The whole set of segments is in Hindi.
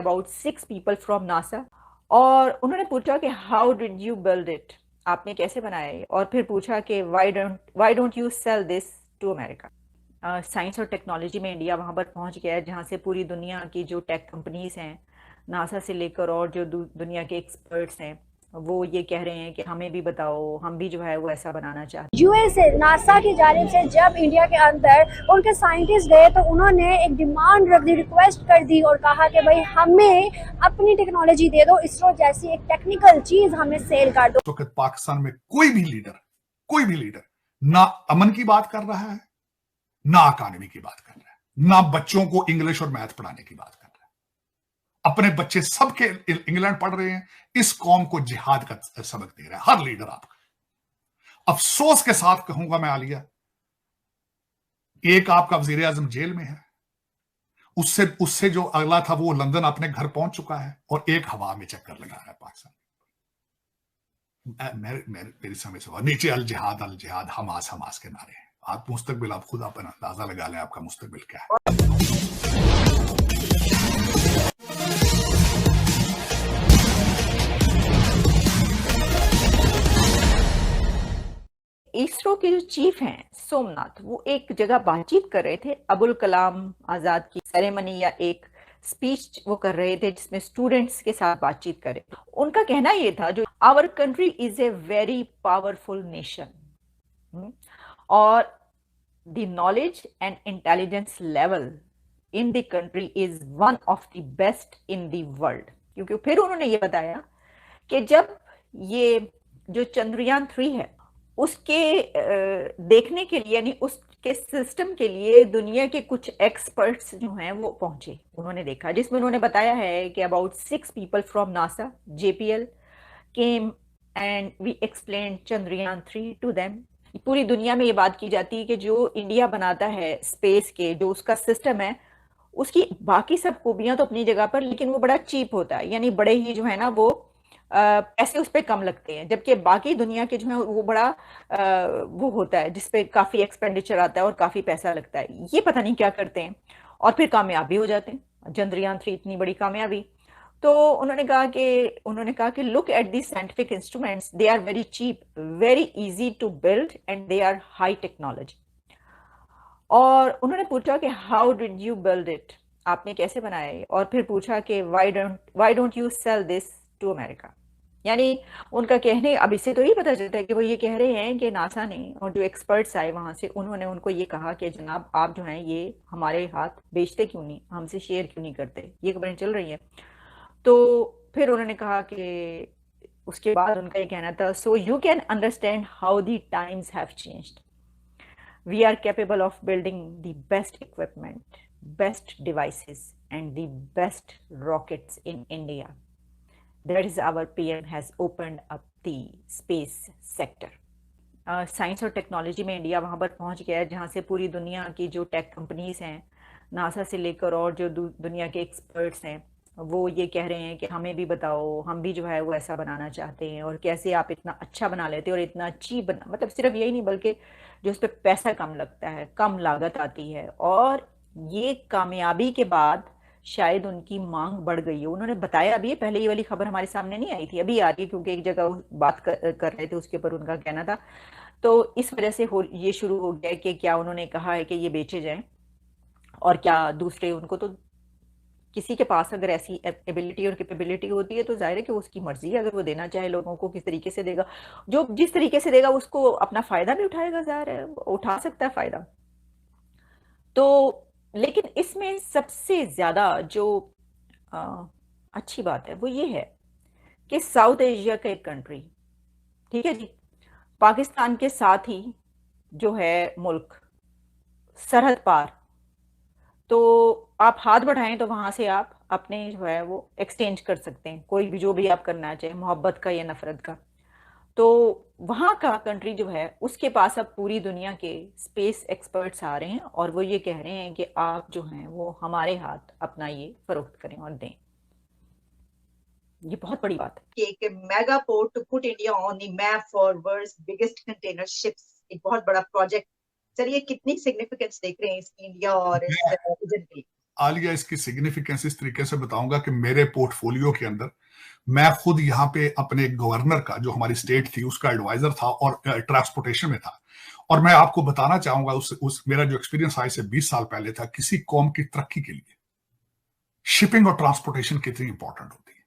about 6 people from NASA और उन्होंने पूछा कि how did you build it, आपने कैसे बनाया, और फिर पूछा कि why don't you sell this to America. Science और टेक्नोलॉजी में इंडिया वहां पर पहुंच गया है जहां से पूरी दुनिया की जो टेक कंपनीज हैं, नासा से लेकर और जो दुनिया के एक्सपर्ट्स हैं, वो ये कह रहे हैं कि हमें भी बताओ, हम भी जो है वो ऐसा बनाना चाहते हैं। यूएसए नासा की जानिब से जब इंडिया के अंदर उनके साइंटिस्ट गए तो उन्होंने एक डिमांड रख दी, रिक्वेस्ट कर दी और कहा कि भाई हमें अपनी टेक्नोलॉजी दे दो, इसरो जैसी एक टेक्निकल चीज हमें सेल कर दो। तो पाकिस्तान में कोई भी लीडर ना अमन की बात कर रहा है, ना अकादमी की बात कर रहा है, ना बच्चों को इंग्लिश और मैथ पढ़ाने की बात कर रहा है। अपने बच्चे सबके इंग्लैंड पढ़ रहे हैं, इस कौम को जिहाद का सबक दे रहा है हर लीडर। आपका अफसोस के साथ कहूंगा मैं आलिया, एक आपका वजीर आजम जेल में है, उससे जो अगला था वो लंदन अपने घर पहुंच चुका है, और एक हवा में चक्कर लगा रहा है पाकिस्तान। मेरी समझ से नीचे अल जिहाद हमास के नारे हैं। आप मुस्तकबिल, आप खुद अपना अंदाजा लगा लें आपका मुस्तकबिल क्या है। इसरो के जो चीफ हैं सोमनाथ, वो एक जगह बातचीत कर रहे थे, अबुल कलाम आजाद की सेरेमनी या एक स्पीच वो कर रहे थे जिसमें स्टूडेंट्स के साथ बातचीत कर रहे थे। उनका कहना ये था, जो our country is a very powerful nation और the knowledge and intelligence level in the country is one of the best in the world. क्योंकि फिर उन्होंने ये बताया कि जब ये जो चंद्रयान 3 है उसके देखने के लिए, यानी उसके सिस्टम के लिए दुनिया के कुछ एक्सपर्ट्स जो हैं वो पहुंचे, उन्होंने देखा, जिसमें उन्होंने बताया है कि about 6 people from NASA JPL came and we explain Chandrayaan 3 to them. पूरी दुनिया में ये बात की जाती है कि जो इंडिया बनाता है स्पेस के, जो उसका सिस्टम है, उसकी बाकी सब खूबियां तो अपनी जगह पर, लेकिन वो बड़ा चीप होता है, यानी बड़े ही जो है ना वो पैसे उस पर कम लगते हैं, जबकि बाकी दुनिया के जो है वो बड़ा वो होता है जिसपे काफी एक्सपेंडिचर आता है और काफी पैसा लगता है। ये पता नहीं क्या करते हैं और फिर कामयाब भी हो जाते हैं। चंद्रयान 3 इतनी बड़ी कामयाबी, तो उन्होंने कहा कि look at the scientific instruments, they are very cheap, very easy to build and they are high technology. और उन्होंने पूछा कि how did you build it, आपने कैसे बनाया, और फिर पूछा कि why don't you sell this to America. यानी उनका कहने, अब इससे तो ये पता चलता है कि वो ये कह रहे हैं कि नासा ने और जो एक्सपर्ट्स आए वहां से, उन्होंने उनको ये कहा कि जनाब आप जो हैं ये हमारे हाथ बेचते क्यों नहीं, हमसे शेयर क्यों नहीं करते, ये खबरें चल रही हैं। तो फिर उन्होंने कहा कि उसके बाद उनका ये कहना था, so you can understand how the times have changed, we are capable of building the best equipment, best devices and the best rockets in India. That is, our PM has opened up the space sector. Science और टेक्नोलॉजी में इंडिया वहां पर पहुंच गया है जहां से पूरी दुनिया की जो टेक कंपनीज हैं, नासा से लेकर और जो दुनिया के एक्सपर्ट्स हैं, वो ये कह रहे हैं कि हमें भी बताओ, हम भी जो है वो ऐसा बनाना चाहते हैं, और कैसे आप इतना अच्छा बना लेते हो और इतना चीप बना, मतलब सिर्फ यही नहीं बल्कि जो उस पर पैसा कम लगता है, कम लागत आती है, और ये कामयाबी के बाद शायद उनकी मांग बढ़ गई है। उन्होंने बताया अभी, पहले ये वाली खबर हमारे सामने नहीं आई थी, अभी आ रही है क्योंकि एक जगह वो बात कर रहे थे, उसके ऊपर उनका कहना था। तो इस वजह से ये शुरू हो गया कि क्या उन्होंने कहा है कि ये बेचे जाएं, और क्या दूसरे, उनको तो किसी के पास अगर ऐसी एबिलिटी और कैपेबिलिटी होती है तो जाहिर है कि उसकी मर्जी है, अगर वो देना चाहे लोगों को किस तरीके से देगा, जो जिस तरीके से देगा उसको अपना फायदा भी उठाएगा, जाहिर है उठा सकता है फायदा। तो लेकिन इसमें सबसे ज्यादा जो अच्छी बात है वो ये है कि साउथ एशिया का एक कंट्री, ठीक है जी, पाकिस्तान के साथ ही जो है मुल्क, सरहद पार, तो आप हाथ बढ़ाएं तो वहां से आप अपने जो है वो एक्सचेंज कर सकते हैं, कोई भी जो भी आप करना चाहे, मोहब्बत का या नफरत का। तो वहां का कंट्री जो है उसके पास अब पूरी दुनिया के स्पेस एक्सपर्ट्स आ रहे हैं और वो ये कह रहे हैं कि आप जो हैं वो हमारे हाथ अपना ये फरोख्त करें और दें। ये बहुत बड़ी बात है कि एक mega port to put India on the map for world's biggest container ships, एक बहुत बड़ा प्रोजेक्ट। सर ये कितनी सिग्निफिकेंस देख रहे हैं इसकी इंडिया और इस रीजन की? आलिया, इसकी सिग्निफिकेंस इस तरीके से बताऊंगा कि मेरे पोर्टफोलियो के अंदर मैं खुद यहाँ पे अपने गवर्नर का, जो हमारी स्टेट थी, उसका एडवाइजर था और ट्रांसपोर्टेशन में था। और मैं आपको बताना चाहूंगा मेरा जो एक्सपीरियंस आज से 20 साल पहले था, किसी कौम की तरक्की के लिए शिपिंग और ट्रांसपोर्टेशन कितनी इंपॉर्टेंट होती है।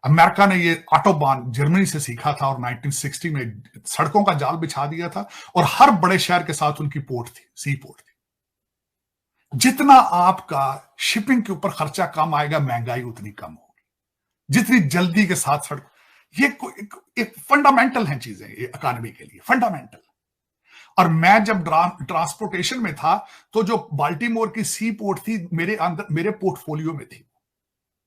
अमेरिका ने ये ऑटोबान जर्मनी से सीखा था और 1960 में सड़कों का जाल बिछा दिया था और हर बड़े शहर के साथ उनकी पोर्ट थी, सी पोर्ट थी। जितना आपका शिपिंग के ऊपर खर्चा कम आएगा, महंगाई उतनी कम होगी। जितनी जल्दी के साथ सड़क, ये एक फंडामेंटल है चीजें, ये इकोनॉमी के लिए फंडामेंटल। और मैं जब ट्रांसपोर्टेशन में था तो जो बाल्टीमोर की सी पोर्ट थी मेरे पोर्टफोलियो में थी,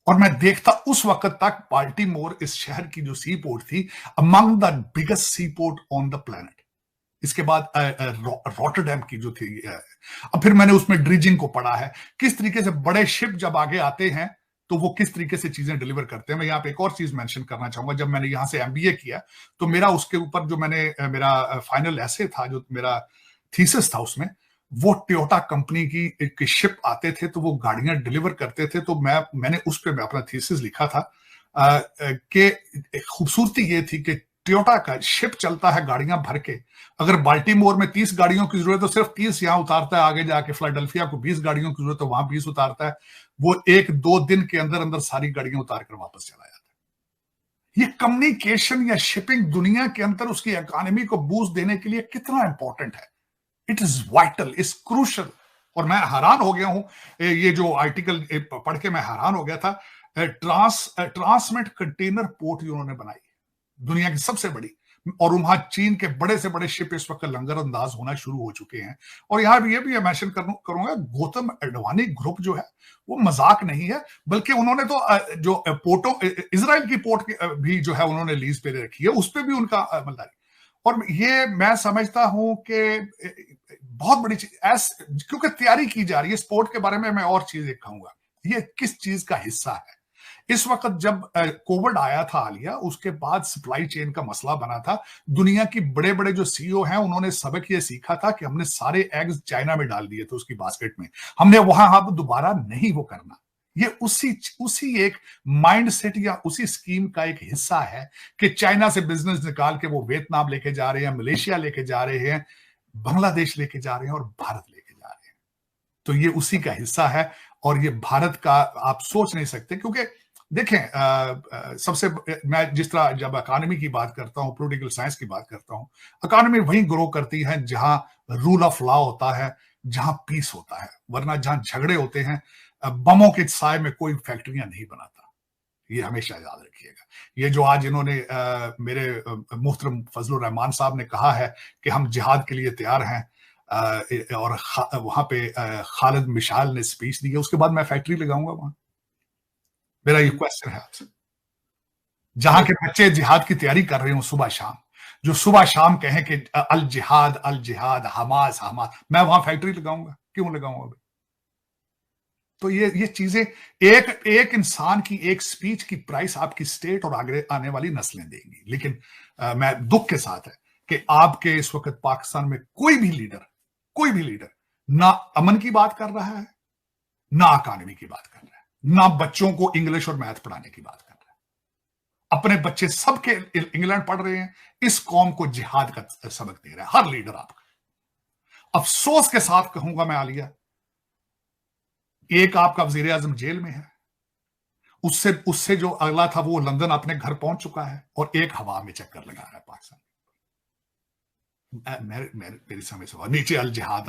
और मैं देखता उस वक्त तक बाल्टीमोर इस शहर की जो सी पोर्ट थी, among the biggest sea port on the planet. इसके बाद रॉटरडैम की जो थी, अब फिर मैंने उसमें ड्रिजिंग को पढ़ा है, किस तरीके से बड़े शिप जब आगे आते हैं तो वो किस तरीके से चीजें डिलीवर करते हैं। मैं यहाँ पे एक और चीज मेंशन करना चाहूंगा, जब मैंने यहाँ से एमबीए किया तो मेरा उसके ऊपर जो मेरा फाइनल एसे था, जो मेरा थीसिस था, उसमें वो टोयोटा कंपनी की शिप आते थे तो वो गाड़ियां डिलीवर करते थे। तो मैंने उस पर मैं अपना थीसिस लिखा था कि खूबसूरती ये थी कि टोयोटा का शिप चलता है गाड़ियां भर के, अगर बाल्टीमोर में 30 गाड़ियों की जरूरत है तो सिर्फ 30 यहां उतारता है, आगे जाके फिलाडेल्फिया को 20 गाड़ियों की जरूरत है, वहां 20 उतारता है। वो 1-2 दिन के अंदर अंदर सारी गाड़ियां उतार कर वापस चला जाता है। ये कम्युनिकेशन या शिपिंग दुनिया के अंदर उसकी इकोनॉमी को बूस्ट देने के लिए कितना इंपॉर्टेंट है। It is vital, is crucial. और मैं हैरान हो गया हूं, ये जो आर्टिकल पढ़ के मैं हैरान हो गया था। ट्रांसमेट कंटेनर पोर्ट उन्होंने बनाई, दुनिया की सबसे बड़ी, और वहां चीन के बड़े से बड़े शिप इस वक्त लंगर अंदाज होना शुरू हो चुके हैं। और यहां भी ये भी मेंशन करूंगा, गौतम अडवाणी ग्रुप जो है वो मजाक नहीं है, बल्कि उन्होंने तो जो पोर्टों, इजराइल की पोर्ट भी जो है उन्होंने लीज पे रखी है, उस पर भी उनका अमलदारी। और ये मैं समझता हूं कि बहुत बड़ी चीज, क्योंकि तैयारी की जा रही है। स्पोर्ट के बारे में मैं और चीज कहूंगा, ये किस चीज का हिस्सा है। इस वक्त जब कोविड आया था आलिया, उसके बाद सप्लाई चेन का मसला बना था। दुनिया की बड़े बड़े जो सीईओ हैं उन्होंने सबक ये सीखा था कि हमने सारे एग्स चाइना में डाल दिए थे उसकी बास्केट में, हमने वहां अब दोबारा नहीं वो करना। ये उसी एक माइंडसेट या उसी स्कीम का एक हिस्सा है कि चाइना से बिजनेस निकाल के वो वियतनाम लेके जा रहे हैं, मलेशिया लेके जा रहे हैं, बांग्लादेश लेके जा रहे हैं और भारत लेके जा रहे हैं। तो ये उसी का हिस्सा है। और ये भारत का आप सोच नहीं सकते, क्योंकि देखें सबसे मैं जिस तरह जब इकोनॉमी की बात करता हूं, पॉलिटिकल साइंस की बात करता हूं, इकोनॉमी वहीं ग्रो करती है जहां रूल ऑफ लॉ होता है, जहां पीस होता है। वरना जहां झगड़े होते हैं, बमों के साय में कोई फैक्ट्रियां नहीं बनाता, ये हमेशा याद रखिएगा। ये जो आज इन्होंने मेरे मोहतरम फजलुर रहमान साहब ने कहा है कि हम जिहाद के लिए तैयार हैं, और वहां पे खालिद मिशाल ने स्पीच दी है, उसके बाद मैं फैक्ट्री लगाऊंगा वहां। मेरा ये क्वेश्चन है आपसे, जहां के बच्चे जिहाद की तैयारी कर रहे हो सुबह शाम, जो सुबह शाम कहें कि अल जिहाद हमास हमास, मैं वहां फैक्ट्री लगाऊंगा, क्यों लगाऊंगा? तो ये चीजें एक इंसान की एक स्पीच की प्राइस आपकी स्टेट और आगे आने वाली नस्लें देंगी। लेकिन मैं दुख के साथ है कि आपके इस वक्त पाकिस्तान में कोई भी लीडर ना अमन की बात कर रहा है, ना इकोनॉमी की बात कर रहा है, ना बच्चों को इंग्लिश और मैथ पढ़ाने की बात कर रहा है। अपने बच्चे सबके इंग्लैंड पढ़ रहे हैं, इस कौम को जिहाद का सबक दे रहा है हर लीडर आपका। अफसोस के साथ कहूंगा मैं आलिया, एक आपका वजीर आजम जेल में है, उससे जो अगला था वो लंदन अपने घर पहुंच चुका है, और एक हवा में चक्कर लगा रहा है पाकिस्तान। मेरी समझ से नीचे अल जिहाद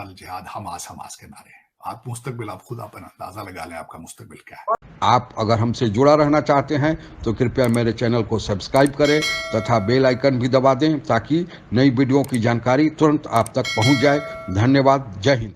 हमास के नारे हैं। आप मुस्तकबिल, आप खुद अपना अंदाजा लगा लें आपका मुस्तकबिल क्या है। आप अगर हमसे जुड़ा रहना चाहते हैं तो कृपया मेरे चैनल को सब्सक्राइब करें तथा बेल आइकन भी दबा दें, ताकि नई वीडियो की जानकारी तुरंत आप तक पहुंच जाए। धन्यवाद। जय हिंद।